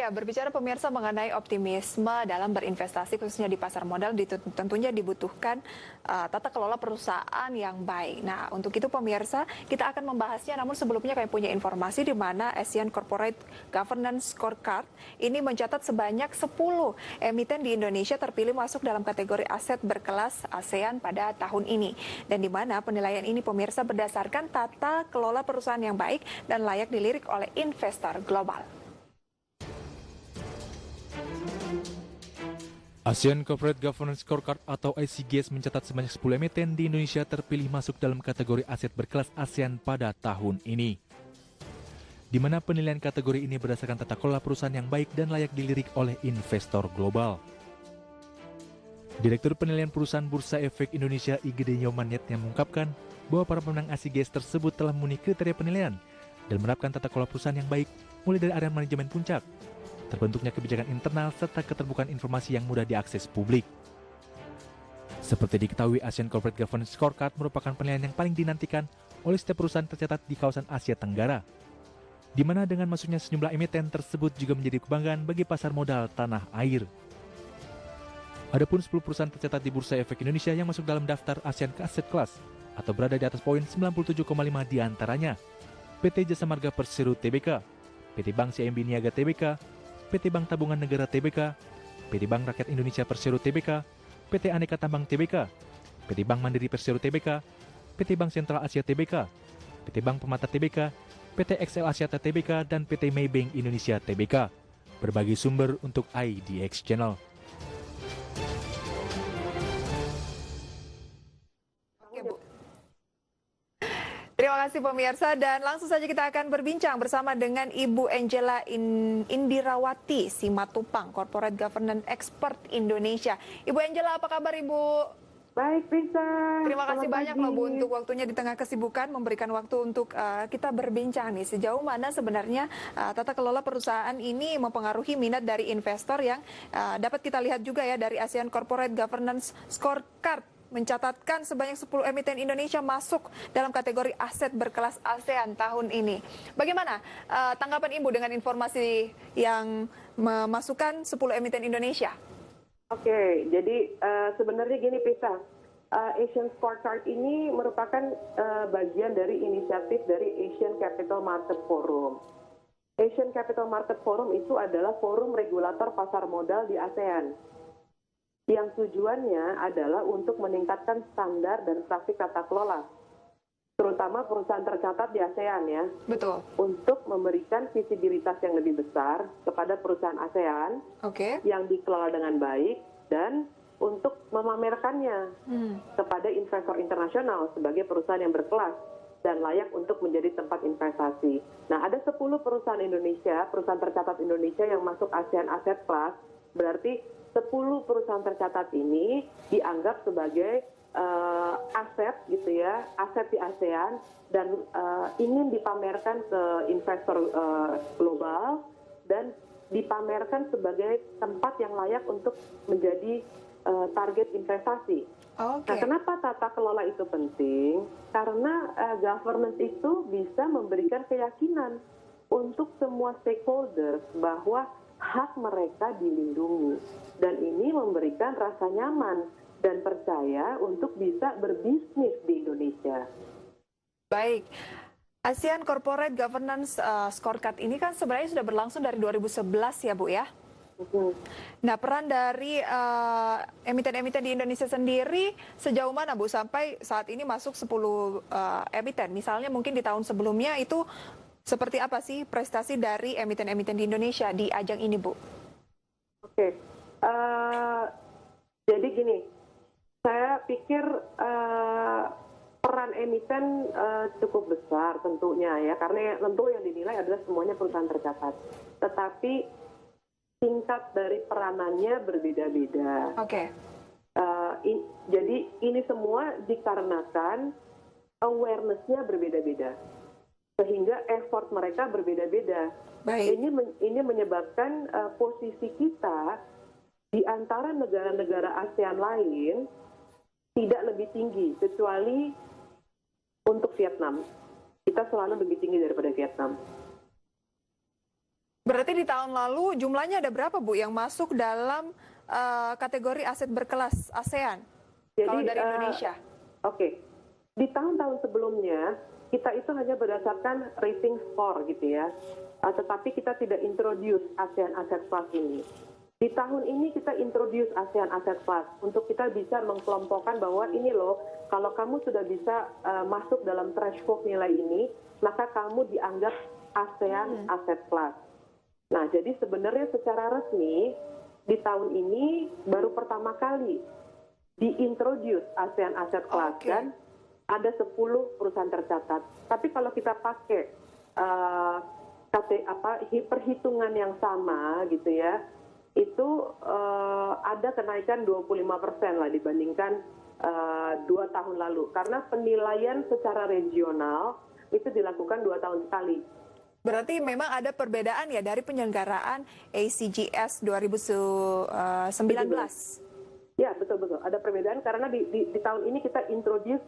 Ya, berbicara pemirsa mengenai optimisme dalam berinvestasi khususnya di pasar modal tentunya dibutuhkan tata kelola perusahaan yang baik. Nah, untuk itu pemirsa kita akan membahasnya, namun sebelumnya kami punya informasi di mana Asian Corporate Governance Scorecard ini mencatat sebanyak 10 emiten di Indonesia terpilih masuk dalam kategori aset berkelas ASEAN pada tahun ini. Dan di mana penilaian ini pemirsa berdasarkan tata kelola perusahaan yang baik dan layak dilirik oleh investor global. Asian Corporate Governance Scorecard atau ICGS mencatat sebanyak 10 emiten di Indonesia terpilih masuk dalam kategori aset berkelas ASEAN pada tahun ini. Di mana penilaian kategori ini berdasarkan tata kelola perusahaan yang baik dan layak dilirik oleh investor global. Direktur Penilaian Perusahaan Bursa Efek Indonesia IGD Nyoman yang mengungkapkan bahwa para pemenang ICGS tersebut telah memenuhi kriteria penilaian dan menerapkan tata kelola perusahaan yang baik mulai dari area manajemen puncak, terbentuknya kebijakan internal, serta keterbukaan informasi yang mudah diakses publik. Seperti diketahui, Asian Corporate Governance Scorecard merupakan penilaian yang paling dinantikan oleh setiap perusahaan tercatat di kawasan Asia Tenggara, di mana dengan masuknya sejumlah emiten tersebut juga menjadi kebanggaan bagi pasar modal tanah air. Adapun 10 perusahaan tercatat di Bursa Efek Indonesia yang masuk dalam daftar ASEAN Asset Class atau berada di atas poin 97,5 diantaranya PT Jasa Marga Persero Tbk, PT Bank CIMB Niaga Tbk, PT Bank Tabungan Negara Tbk, PT Bank Rakyat Indonesia Persero Tbk, PT Aneka Tambang Tbk, PT Bank Mandiri Persero Tbk, PT Bank Sentral Asia Tbk, PT Bank Permata Tbk, PT XL Asyata Tbk, dan PT Maybank Indonesia Tbk. Berbagi sumber untuk IDX Channel. Oke, Bu. Terima kasih pemirsa, dan langsung saja kita akan berbincang bersama dengan Ibu Angela Indirawati Simatupang, Corporate Governance Expert Indonesia. Ibu Angela, apa kabar Ibu? Baik, bisa. Terima kasih banyak loh Bu untuk waktunya di tengah kesibukan, memberikan waktu untuk kita berbincang nih. Sejauh mana sebenarnya tata kelola perusahaan ini mempengaruhi minat dari investor yang dapat kita lihat juga ya dari ASEAN Corporate Governance Scorecard mencatatkan sebanyak 10 emiten Indonesia masuk dalam kategori aset berkelas ASEAN tahun ini. Bagaimana tanggapan Ibu dengan informasi yang memasukkan 10 emiten Indonesia? Oke, jadi sebenarnya gini Pisa, Asian Scorecard ini merupakan bagian dari inisiatif dari Asian Capital Market Forum. Asian Capital Market Forum itu adalah forum regulator pasar modal di ASEAN, yang tujuannya adalah untuk meningkatkan standar dan praktik tata kelola, terutama perusahaan tercatat di ASEAN ya. Betul. Untuk memberikan visibilitas yang lebih besar kepada perusahaan ASEAN yang dikelola dengan baik dan untuk memamerkannya kepada investor internasional sebagai perusahaan yang berkelas dan layak untuk menjadi tempat investasi. Nah, ada 10 perusahaan Indonesia, perusahaan tercatat Indonesia yang masuk ASEAN Asset Class, berarti 10 perusahaan tercatat ini dianggap sebagai aset gitu ya, aset di ASEAN dan ingin dipamerkan ke investor global dan dipamerkan sebagai tempat yang layak untuk menjadi target investasi. Nah, kenapa tata kelola itu penting? Karena governance itu bisa memberikan keyakinan untuk semua stakeholders bahwa hak mereka dilindungi dan ini memberikan rasa nyaman dan percaya untuk bisa berbisnis di Indonesia. Baik, ASEAN Corporate Governance Scorecard ini kan sebenarnya sudah berlangsung dari 2011 ya Bu ya? Nah, peran dari emiten-emiten di Indonesia sendiri sejauh mana Bu sampai saat ini masuk 10 emiten? Misalnya mungkin di tahun sebelumnya itu seperti apa sih prestasi dari emiten-emiten di Indonesia di ajang ini Bu? Oke, jadi gini, saya pikir peran emiten cukup besar tentunya ya, karena tentu yang dinilai adalah semuanya perusahaan tercatat. Tetapi tingkat dari peranannya berbeda-beda. Jadi ini semua dikarenakan awareness-nya berbeda-beda, sehingga effort mereka berbeda-beda. Ini menyebabkan posisi kita di antara negara-negara ASEAN lain tidak lebih tinggi, kecuali untuk Vietnam. Kita selalu lebih tinggi daripada Vietnam. Berarti di tahun lalu jumlahnya ada berapa, Bu, yang masuk dalam kategori aset berkelas ASEAN? Jadi, kalau dari Indonesia? Oke. Di tahun-tahun sebelumnya, kita itu hanya berdasarkan rating score gitu ya. Tetapi kita tidak introduce ASEAN Asset Class ini. Di tahun ini kita introduce ASEAN Asset Class untuk kita bisa mengkelompokkan bahwa ini loh, kalau kamu sudah bisa masuk dalam threshold nilai ini, maka kamu dianggap ASEAN Asset Class. Nah, jadi sebenarnya secara resmi di tahun ini baru pertama kali diintroduce ASEAN Asset Class dan ada 10 perusahaan tercatat. Tapi kalau kita pakai perhitungan yang sama gitu ya, itu ada kenaikan 25% lah dibandingkan 2 tahun lalu. Karena penilaian secara regional itu dilakukan 2 tahun sekali. Berarti memang ada perbedaan ya dari penyelenggaraan ACGS 2019. Ya, betul-betul. Ada perbedaan karena di tahun ini kita introduce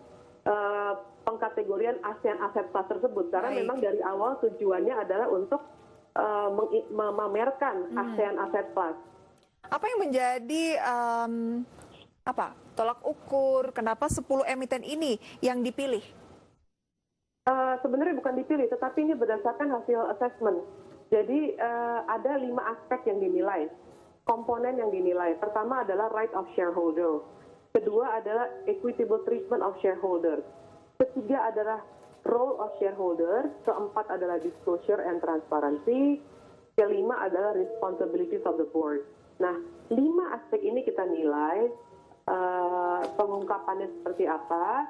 pengkategorian ASEAN Asset Class tersebut. Karena memang dari awal tujuannya adalah untuk memamerkan ASEAN Asset Class. Apa yang menjadi tolak ukur kenapa 10 emiten ini yang dipilih? Sebenarnya bukan dipilih, tetapi ini berdasarkan hasil assessment. Jadi ada 5 aspek yang dinilai, komponen yang dinilai. Pertama adalah right of shareholder. Kedua adalah equitable treatment of shareholder. Ketiga adalah role of shareholder. Keempat adalah disclosure and transparency. Kelima adalah responsibilities of the board. Nah, 5 aspek ini kita nilai pengungkapannya seperti apa.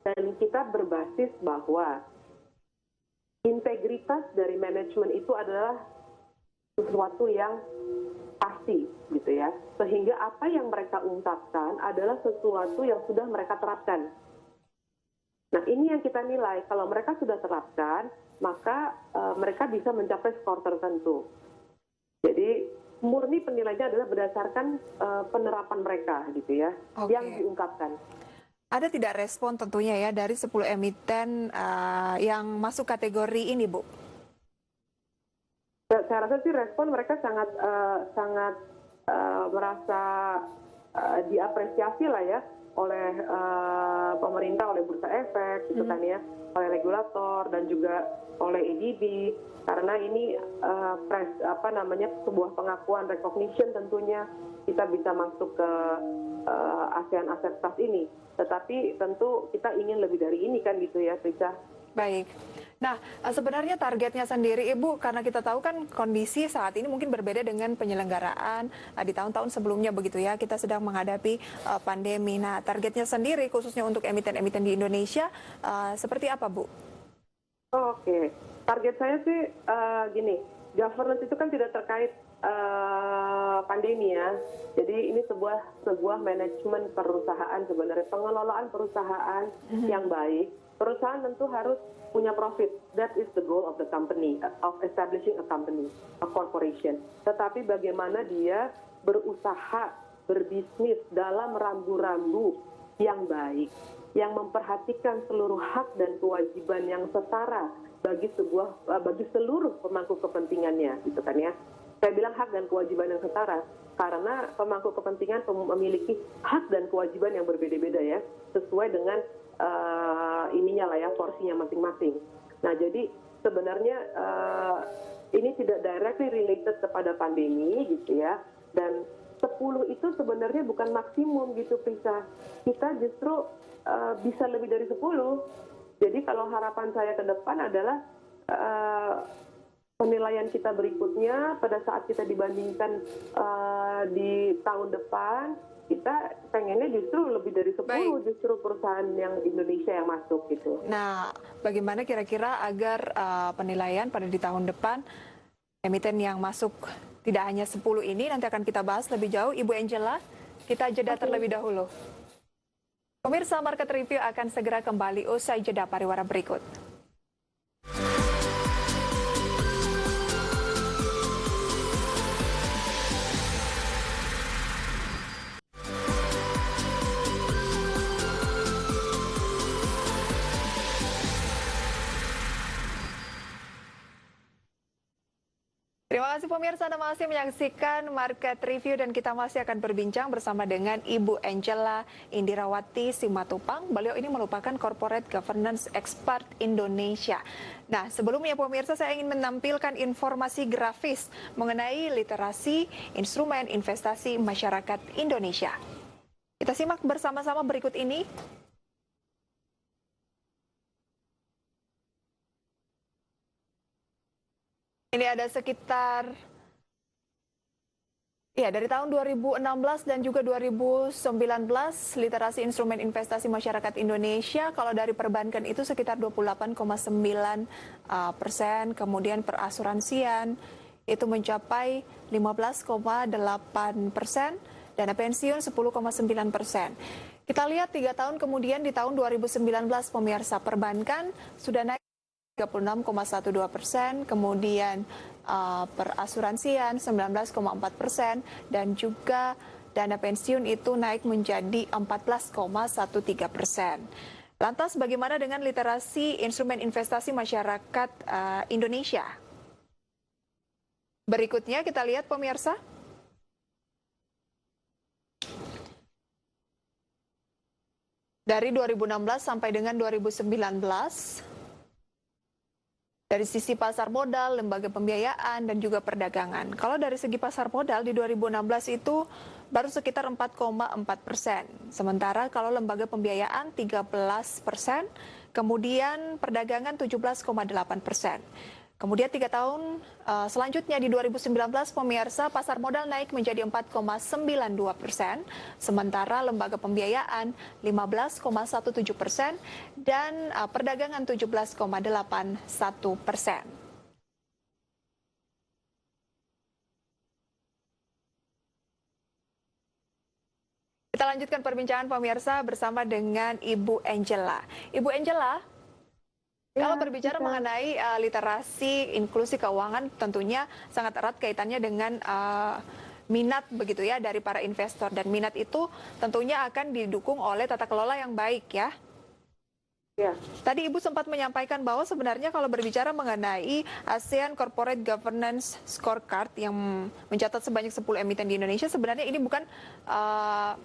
Dan kita berbasis bahwa integritas dari manajemen itu adalah sesuatu yang pasti, gitu ya. Sehingga apa yang mereka ungkapkan adalah sesuatu yang sudah mereka terapkan. Nah, ini yang kita nilai. Kalau mereka sudah terapkan, maka mereka bisa mencapai skor tertentu. Jadi murni penilaiannya adalah berdasarkan penerapan mereka, gitu ya, yang diungkapkan. Ada tidak respon tentunya ya dari 10 emiten yang masuk kategori ini, Bu? Saya rasa sih respon mereka sangat merasa diapresiasi lah ya oleh pemerintah, oleh Bursa Efek, gitu kan ya, oleh regulator dan juga oleh EDB. Karena ini sebuah pengakuan recognition tentunya kita bisa masuk ke ASEAN Asset Class ini. Tetapi tentu kita ingin lebih dari ini kan gitu ya, Prisca. Baik. Nah, sebenarnya targetnya sendiri Ibu, karena kita tahu kan kondisi saat ini mungkin berbeda dengan penyelenggaraan di tahun-tahun sebelumnya begitu ya, kita sedang menghadapi pandemi. Nah, targetnya sendiri khususnya untuk emiten-emiten di Indonesia seperti apa, Bu? Oke, target saya sih gini, governance itu kan tidak terkait pandemi ya. Jadi ini sebuah manajemen perusahaan sebenarnya, pengelolaan perusahaan yang baik. Perusahaan tentu harus punya profit. That is the goal of the company, of establishing a company, a corporation. Tetapi bagaimana dia berusaha, berbisnis dalam rambu-rambu yang baik, yang memperhatikan seluruh hak dan kewajiban yang setara bagi seluruh pemangku kepentingannya, gitu kan ya. Saya bilang hak dan kewajiban yang setara karena pemangku kepentingan memiliki hak dan kewajiban yang berbeda-beda ya, sesuai dengan ininya lah ya, porsinya masing-masing. Nah, jadi sebenarnya ini tidak directly related kepada pandemi gitu ya, dan 10 itu sebenarnya bukan maksimum gitu, Prisa. Kita justru bisa lebih dari 10. Jadi kalau harapan saya ke depan adalah penilaian kita berikutnya pada saat kita dibandingkan di tahun depan, kita pengennya justru lebih dari 10. Baik. Justru perusahaan yang Indonesia yang masuk gitu. Nah, bagaimana kira-kira agar penilaian pada di tahun depan emiten yang masuk tidak hanya 10 ini, nanti akan kita bahas lebih jauh. Ibu Angela, kita jeda terlebih dahulu. Pemirsa, Market Review akan segera kembali usai jeda pariwara berikut. Terima kasih pemirsa, Anda masih menyaksikan Market Review dan kita masih akan berbincang bersama dengan Ibu Angela Indirawati Simatupang. Beliau ini merupakan Corporate Governance Expert Indonesia. Nah, sebelumnya pemirsa, saya ingin menampilkan informasi grafis mengenai literasi instrumen investasi masyarakat Indonesia. Kita simak bersama-sama berikut ini. Ini ada sekitar dari tahun 2016 dan juga 2019 literasi instrumen investasi masyarakat Indonesia kalau dari perbankan itu sekitar 28,9%, kemudian perasuransian itu mencapai 15,8%, dana pensiun 10,9%. Kita lihat 3 tahun kemudian di tahun 2019 pemirsa, perbankan sudah naik 36,12%, kemudian perasuransian 19,4%, dan juga dana pensiun itu naik menjadi 14,13%. Lantas bagaimana dengan literasi instrumen investasi masyarakat Indonesia? Berikutnya kita lihat pemirsa. Dari 2016 sampai dengan 2019, dari sisi pasar modal, lembaga pembiayaan, dan juga perdagangan. Kalau dari segi pasar modal di 2016 itu baru sekitar 4,4%. Sementara kalau lembaga pembiayaan 13%, kemudian perdagangan 17,8%. Kemudian 3 tahun selanjutnya di 2019 pemirsa, pasar modal naik menjadi 4,92%, sementara lembaga pembiayaan 15,17% dan perdagangan 17,81%. Kita lanjutkan perbincangan pemirsa bersama dengan Ibu Angela. Ibu Angela, kalau berbicara mengenai literasi inklusi keuangan, tentunya sangat erat kaitannya dengan minat begitu ya dari para investor, dan minat itu tentunya akan didukung oleh tata kelola yang baik ya. Ya. Tadi Ibu sempat menyampaikan bahwa sebenarnya kalau berbicara mengenai ASEAN Corporate Governance Scorecard yang mencatat sebanyak 10 emiten di Indonesia, sebenarnya ini bukan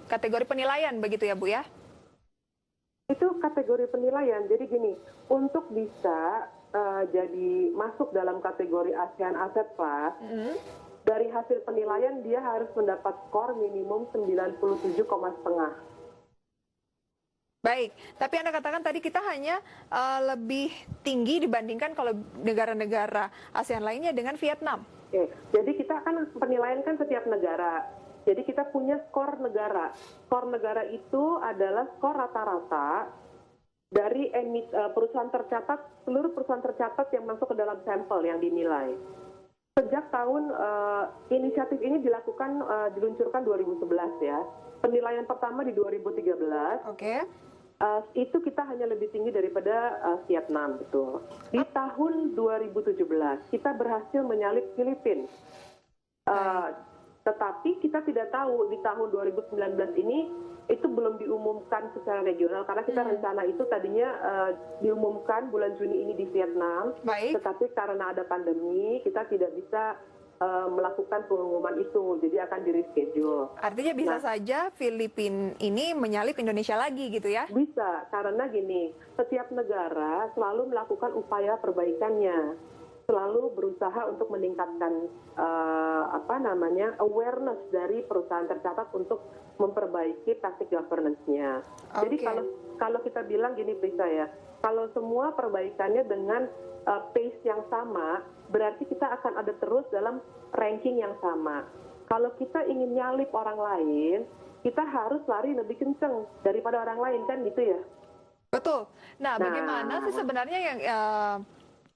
kategori penilaian begitu ya Bu ya? Itu kategori penilaian. Jadi gini, untuk bisa jadi masuk dalam kategori ASEAN Asset Class, dari hasil penilaian dia harus mendapat skor minimum 97,5. Baik, tapi Anda katakan tadi kita hanya lebih tinggi dibandingkan kalau negara-negara ASEAN lainnya dengan Vietnam. Oke, jadi kita akan penilaian kan setiap negara. Jadi kita punya skor negara. Skor negara itu adalah skor rata-rata dari perusahaan tercatat, seluruh perusahaan tercatat yang masuk ke dalam sampel yang dinilai. Sejak tahun inisiatif ini diluncurkan 2011 ya. Penilaian pertama di 2013. Oke. Itu kita hanya lebih tinggi daripada Vietnam, betul. Di tahun 2017 kita berhasil menyalip Filipina. Tetapi kita tidak tahu di tahun 2019 ini itu belum diumumkan secara regional karena kita rencana itu tadinya diumumkan bulan Juni ini di Vietnam. Baik. Tetapi karena ada pandemi kita tidak bisa melakukan pengumuman itu, jadi akan di reschedule. Artinya bisa saja Filipina ini menyalip Indonesia lagi gitu ya? Bisa, karena gini, setiap negara selalu melakukan upaya perbaikannya, selalu berusaha untuk meningkatkan awareness dari perusahaan tercatat untuk memperbaiki praktik governance-nya. Jadi kalau kita bilang gini Prisa ya, kalau semua perbaikannya dengan pace yang sama, berarti kita akan ada terus dalam ranking yang sama. Kalau kita ingin nyalip orang lain, kita harus lari lebih kenceng daripada orang lain, kan gitu ya? Betul. Nah, bagaimana sih sebenarnya yang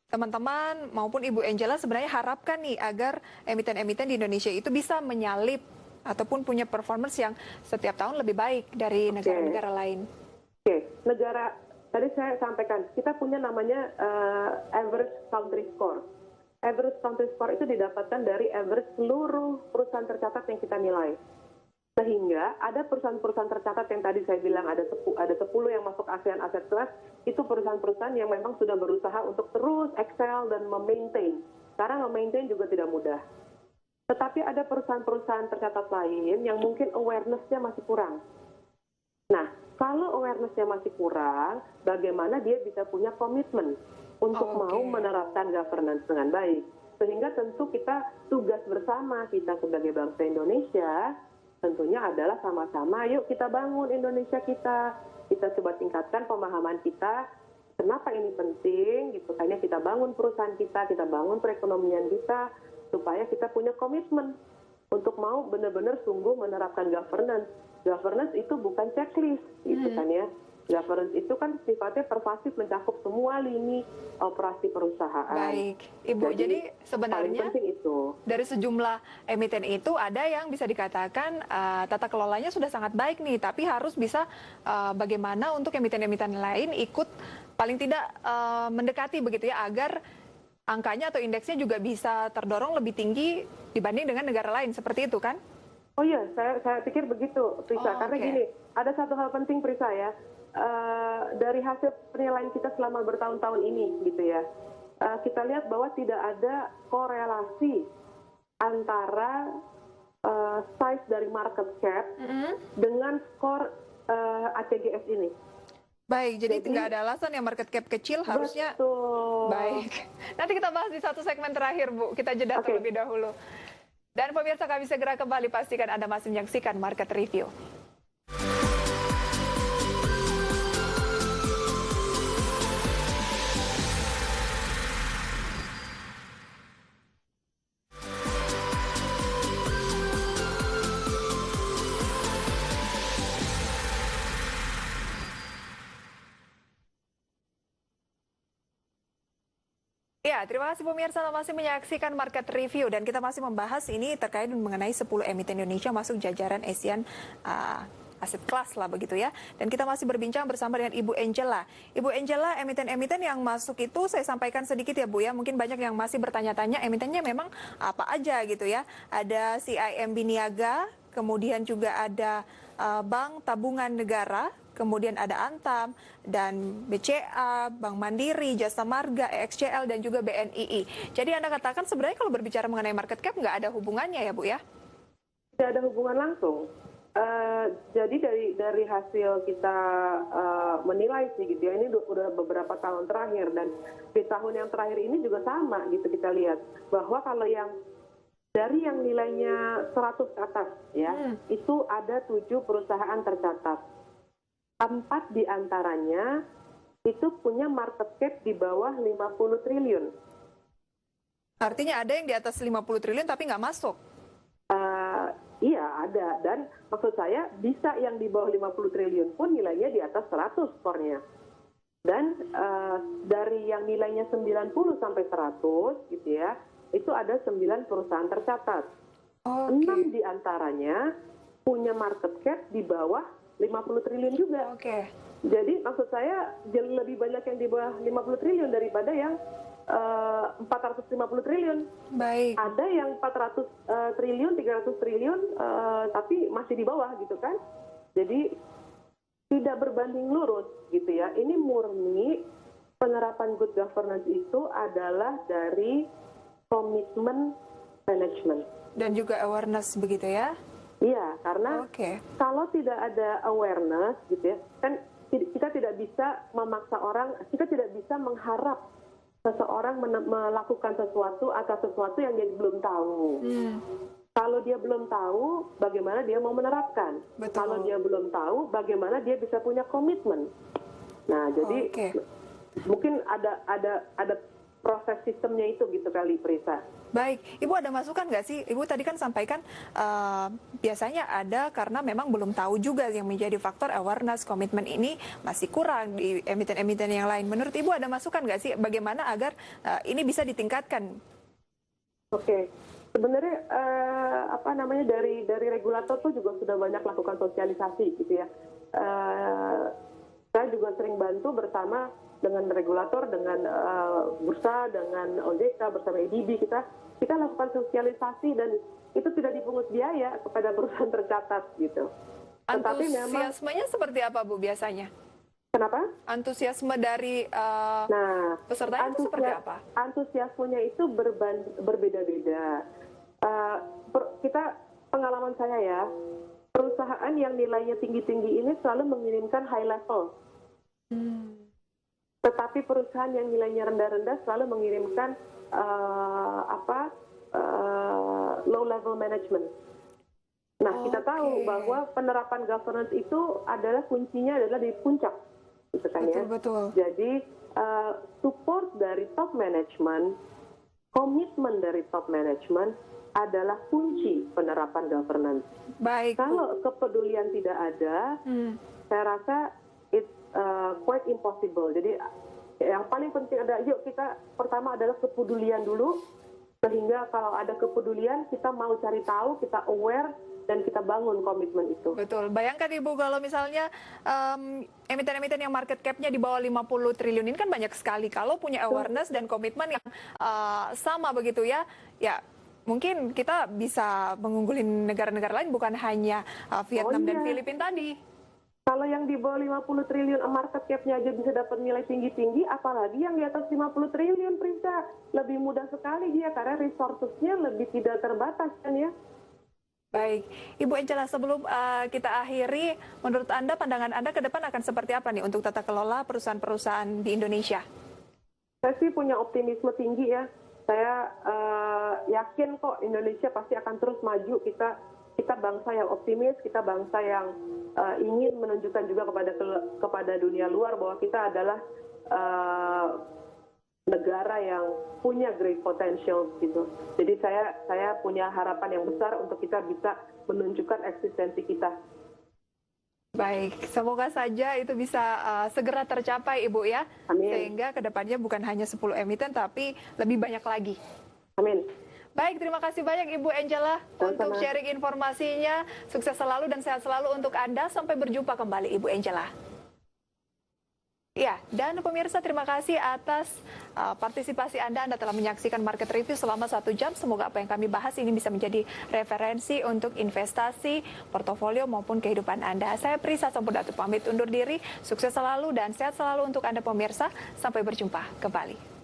teman-teman maupun Ibu Angela sebenarnya harapkan nih agar emiten-emiten di Indonesia itu bisa menyalip ataupun punya performance yang setiap tahun lebih baik dari negara-negara lain? Negara, tadi saya sampaikan, kita punya namanya average country score. Average country score itu didapatkan dari average seluruh perusahaan tercatat yang kita nilai. Sehingga ada perusahaan-perusahaan tercatat yang tadi saya bilang ada 10 yang masuk ASEAN Asset Class, itu perusahaan-perusahaan yang memang sudah berusaha untuk terus excel dan memaintain karena memaintain juga tidak mudah. Tetapi ada perusahaan-perusahaan tercatat lain yang mungkin awareness-nya masih kurang. Nah, kalau awareness-nya masih kurang, bagaimana dia bisa punya komitmen untuk mau menerapkan governance dengan baik. Sehingga tentu kita tugas bersama kita sebagai bangsa Indonesia, tentunya adalah sama-sama, yuk kita bangun Indonesia kita coba tingkatkan pemahaman kita, kenapa ini penting, gitu. Kayaknya kita bangun perusahaan kita bangun perekonomian kita, supaya kita punya komitmen untuk mau benar-benar sungguh menerapkan governance. Governance itu bukan checklist, gitu kan ya. Governance itu kan sifatnya pervasif, mencakup semua lini operasi perusahaan. Baik, Ibu. Jadi sebenarnya itu. Dari sejumlah emiten itu ada yang bisa dikatakan tata kelolanya sudah sangat baik nih, tapi harus bisa bagaimana untuk emiten-emiten lain ikut paling tidak mendekati begitu ya, agar angkanya atau indeksnya juga bisa terdorong lebih tinggi dibanding dengan negara lain, seperti itu kan? Oh iya, saya pikir begitu, Prisa. Karena gini, ada satu hal penting, Prisa ya. Dari hasil penilaian kita selama bertahun-tahun ini, gitu ya, kita lihat bahwa tidak ada korelasi antara size dari market cap dengan skor ACGS ini. Baik, jadi tidak ada alasan yang market cap kecil harusnya. Betul. Baik. Nanti kita bahas di satu segmen terakhir, Bu. Kita jeda terlebih dahulu. Dan pemirsa, kami segera kembali, pastikan Anda masih menyaksikan Market Review. Ya, terima kasih pemirsa masih menyaksikan Market Review, dan kita masih membahas ini terkait mengenai 10 emiten Indonesia masuk jajaran Asian Asset Class lah begitu ya. Dan kita masih berbincang bersama dengan Ibu Angela. Ibu Angela, emiten-emiten yang masuk itu saya sampaikan sedikit ya Bu ya. Mungkin banyak yang masih bertanya-tanya emitennya memang apa aja gitu ya. Ada CIMB Niaga, kemudian juga ada Bank Tabungan Negara, kemudian ada Antam, dan BCA, Bank Mandiri, Jasa Marga, EXCL, dan juga BNII. Jadi Anda katakan sebenarnya kalau berbicara mengenai market cap nggak ada hubungannya ya Bu ya? Tidak ada hubungan langsung. Jadi dari hasil kita menilai sih gitu ya, ini udah beberapa tahun terakhir, dan di tahun yang terakhir ini juga sama gitu, kita lihat bahwa kalau yang dari yang nilainya 100 ke atas ya, itu ada 7 perusahaan tercatat. 4 diantaranya itu punya market cap di bawah 50 triliun. Artinya ada yang di atas 50 triliun tapi nggak masuk? Iya, ada. Dan maksud saya bisa yang di bawah 50 triliun pun nilainya di atas 100 skornya. Dan dari yang nilainya 90 sampai 100 gitu ya, itu ada 9 perusahaan tercatat. 6 diantaranya punya market cap di bawah 50 triliun juga. Jadi maksud saya lebih banyak yang di bawah 50 triliun daripada yang 450 triliun. Baik. Ada yang 400 triliun, 300 triliun, tapi masih di bawah gitu kan. Jadi tidak berbanding lurus gitu ya. Ini murni penerapan good governance itu adalah dari komitmen manajemen. Dan juga awareness begitu ya? Iya, karena kalau tidak ada awareness gitu ya, kan kita tidak bisa memaksa orang, kita tidak bisa mengharap seseorang melakukan sesuatu atas sesuatu yang dia belum tahu. Kalau dia belum tahu, bagaimana dia mau menerapkan? Kalau dia belum tahu, bagaimana dia bisa punya komitmen? Nah, jadi mungkin ada proses sistemnya itu gitu kali, Prisa. Baik, Ibu ada masukan nggak sih? Ibu tadi kan sampaikan biasanya ada karena memang belum tahu juga yang menjadi faktor awareness, komitmen ini masih kurang di emiten-emiten yang lain. Menurut Ibu ada masukan nggak sih bagaimana agar ini bisa ditingkatkan? Sebenarnya dari regulator tuh juga sudah banyak lakukan sosialisasi gitu ya. Saya juga sering bantu bersama dengan regulator, dengan bursa, dengan OJK, bersama EDB, kita lakukan sosialisasi, dan itu tidak dipungut biaya kepada perusahaan tercatat gitu. Antusiasmenya seperti apa Bu biasanya? Kenapa? Antusiasme dari peserta itu seperti apa? Antusiasmenya itu berbeda-beda. Pengalaman saya ya, perusahaan yang nilainya tinggi-tinggi ini selalu mengirimkan high level. Tetapi perusahaan yang nilainya rendah-rendah selalu mengirimkan low level management. Nah, kita tahu bahwa penerapan governance itu adalah kuncinya adalah di puncak, gitu kan ya. Betul. Jadi support dari top management, komitmen dari top management adalah kunci penerapan governance. Baik. Kalau kepedulian tidak ada, saya rasa it's quite impossible. Jadi yang paling penting adalah yuk kita pertama adalah kepedulian dulu, sehingga kalau ada kepedulian kita mau cari tahu, kita aware, dan kita bangun komitmen itu. Betul. Bayangkan Ibu kalau misalnya emiten-emiten yang market cap-nya di bawah 50 triliun ini kan banyak sekali. Kalau punya awareness dan komitmen yang sama begitu ya, ya mungkin kita bisa mengunggulin negara-negara lain, bukan hanya Vietnam dan Filipina tadi. Kalau yang di bawah 50 triliun market cap-nya aja bisa dapat nilai tinggi-tinggi, apalagi yang di atas 50 triliun, Prisa. Lebih mudah sekali dia, karena resources-nya lebih tidak terbatas kan ya. Baik, Ibu Angela, sebelum kita akhiri, menurut Anda, pandangan Anda ke depan akan seperti apa nih untuk tata kelola perusahaan-perusahaan di Indonesia? Saya sih punya optimisme tinggi ya. Saya yakin kok Indonesia pasti akan terus maju. Kita bangsa yang optimis, kita bangsa yang ingin menunjukkan juga kepada dunia luar bahwa kita adalah negara yang punya great potential gitu. Jadi saya punya harapan yang besar untuk kita bisa menunjukkan eksistensi kita. Baik, semoga saja itu bisa segera tercapai Ibu ya. Amin. Sehingga kedepannya bukan hanya 10 emiten tapi lebih banyak lagi. Amin. Baik, terima kasih banyak Ibu Angela untuk sharing informasinya. Sukses selalu dan sehat selalu untuk Anda. Sampai berjumpa kembali Ibu Angela. Ya, dan pemirsa terima kasih atas partisipasi Anda. Anda telah menyaksikan Market Review selama 1 jam. Semoga apa yang kami bahas ini bisa menjadi referensi untuk investasi, portofolio maupun kehidupan Anda. Saya Prisa Sampurna pamit undur diri. Sukses selalu dan sehat selalu untuk Anda pemirsa. Sampai berjumpa kembali.